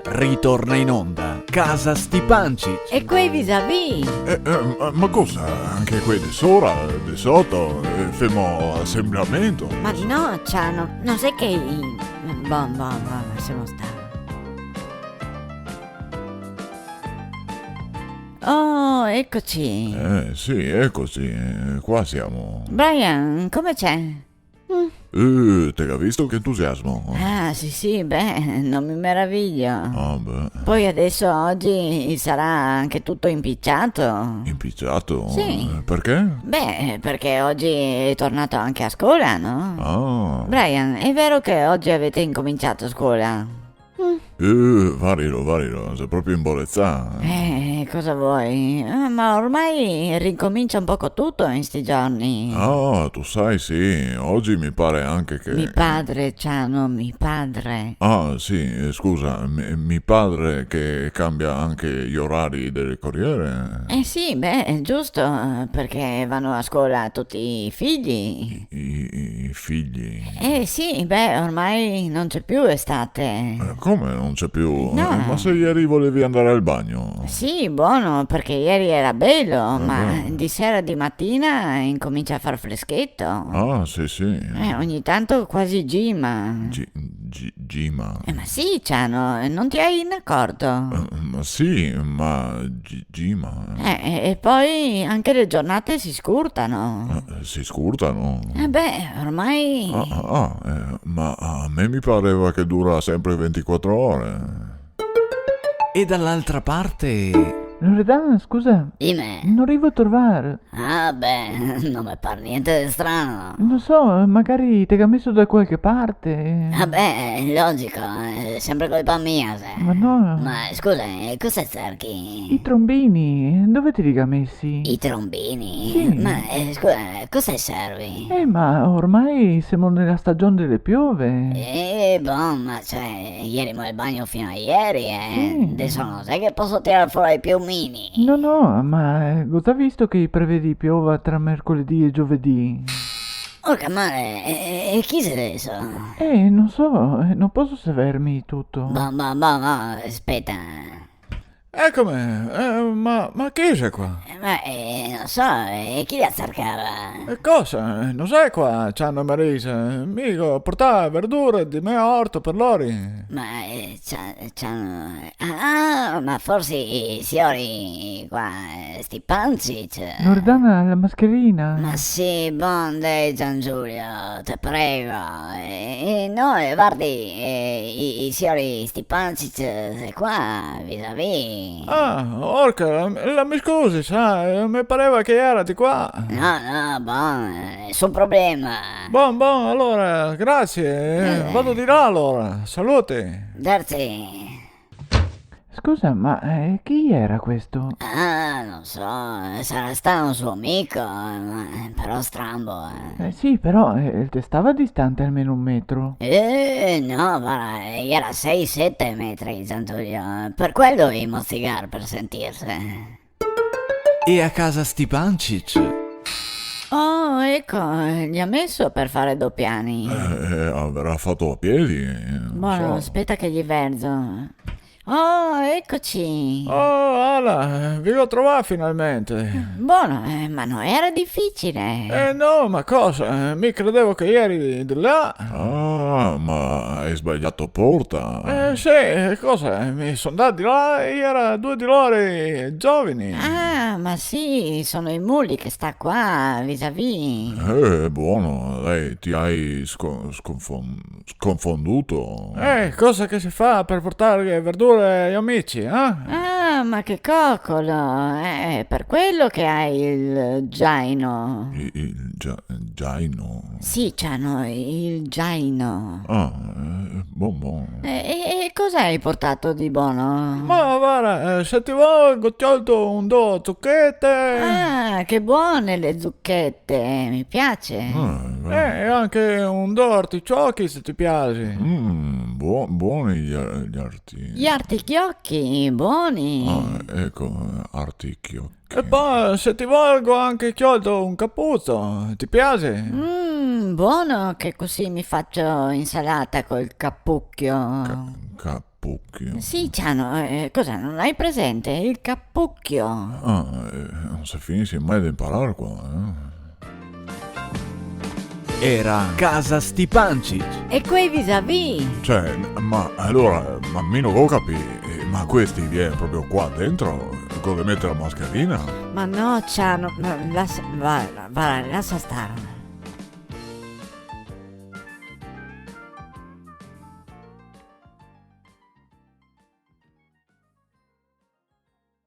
Ritorna in onda Casa Stipancic. E quei vis-à-vis? Ma cosa? Anche qui di sopra, di sotto, fermo assemblamento? Ma di no, Ciano, non sai che... Bon, lasciamo stare. Oh, eccoci. Sì, è così, qua siamo. Brian, come c'è? Te l'ha visto che entusiasmo? Ah, sì, beh, non mi meraviglio. Ah, beh, Poi adesso oggi sarà anche tutto impicciato. impicciato? Sì. Perché? Beh, perché oggi è tornato anche a scuola, no? Ah, Brian, è vero che oggi avete incominciato scuola? varido, sei proprio imbolezzato. Cosa vuoi? Ma ormai ricomincia un poco tutto in sti giorni. Ah, tu sai, sì, oggi mi pare anche che... Mi padre, Ciano, mi padre. Ah, sì, scusa, mi padre che cambia anche gli orari del Corriere? Sì, beh, è giusto, perché vanno a scuola tutti i figli. I figli? Sì, beh, ormai non c'è più estate. Come non c'è più? No. Ma se ieri volevi andare al bagno? Sì, buono, perché ieri era bello, ma beh. di sera di mattina incomincia a far freschetto. Ah, sì. Ogni tanto quasi gima. Gima. Ma sì, Ciano, non ti hai accorto? Ma sì, ma Gima. E poi anche le giornate si scurtano. Si scurtano? Beh, ormai... Ma a me mi pareva che dura sempre 24 ore. E dall'altra parte... Loredana, scusa, Dimmi. non arrivo a trovare. Ah, beh, non mi pare niente di strano. Non so, magari te l'ha messo da qualche parte. Beh, è logico, è sempre colpa mia, se. Ma no. Ma scusa, cosa cerchi? I trombini, dove te li ha messi? I trombini? Sì. Ma scusa, cosa servi? Ma ormai siamo nella stagione delle piove. Boh, ma cioè, ieri mo il bagno fino a ieri, Sì. Adesso non sai che posso tirare fuori i piumini. No, ma cosa ha visto che prevedi piova tra mercoledì e giovedì? Orca male, e chi sei adesso? Non so, non posso sapermi tutto. Boh, aspetta. Eccomi, ma chi c'è qua? Ma non so, chi la cercava? E cosa? Non sei qua, Ciano Marisa? Mica portare verdure di me orto per loro. Ma c'hanno... Ah, ma forse i signori qua, sti Pancic. Loredana, la mascherina. Ma sì, bonde Gian Giulio, te prego. No, guardi, i signori sti Pancic qua, vis-à-vis. Ah, orca, mi scusi, sai, mi pareva che era di qua. No, nessun problema. Bon, allora, grazie. Vado di là allora. Salute. Grazie. Scusa, ma chi era questo? Ah, non so, sarà stato un suo amico, però strambo. Sì, però te stava distante almeno 1 metro. No, guarda, era 6-7 metri, Gian Giulio. Per quello dovevi mozzicare per sentirsi. E a casa Stipancic? Oh, ecco, gli ha messo per fare doppiani. Avrà fatto a piedi? Non Buono, so. aspetta che gli verso. Oh, eccoci. Oh, Ala, vi ho trovato finalmente. Buono, ma non era difficile. No, ma cosa? Mi credevo che eri di là. Ah, ma hai sbagliato porta. Sì, cosa? Mi sono dato di là e era 2 di loro giovani. Ah, ma sì, sono i muli che sta qua, vis-à-vis. Buono, lei ti hai sconfonduto. Cosa che si fa per portare verdure agli amici, eh? Ah, ma che coccolo. È per quello che hai il giaino. Il giaino. Sì, c'hanno il giaino. Ah, buon. E cosa hai portato di buono? Ma guarda, se ti voglio, ho tolto un do zucchette. Ah, che buone le zucchette, mi piace. E anche un do articiocchi se ti piace. Buoni gli arti. Gli artichiocchi, buoni. Ecco, articchio. E poi se ti volgo anche chiolto un cappuccio, ti piace? Buono che così mi faccio insalata col cappucchio. Cappucchio. Sì, Ciano, cosa, non hai presente? Il cappucchio. Non si finisce mai di imparare qua, Era casa Stipancic. E quei vis-à-vis? Cioè, ma allora, ma mi non ho capito, ma questi viene proprio qua dentro? Con le mettere la mascherina? Ma no, Ciano, lascia stare.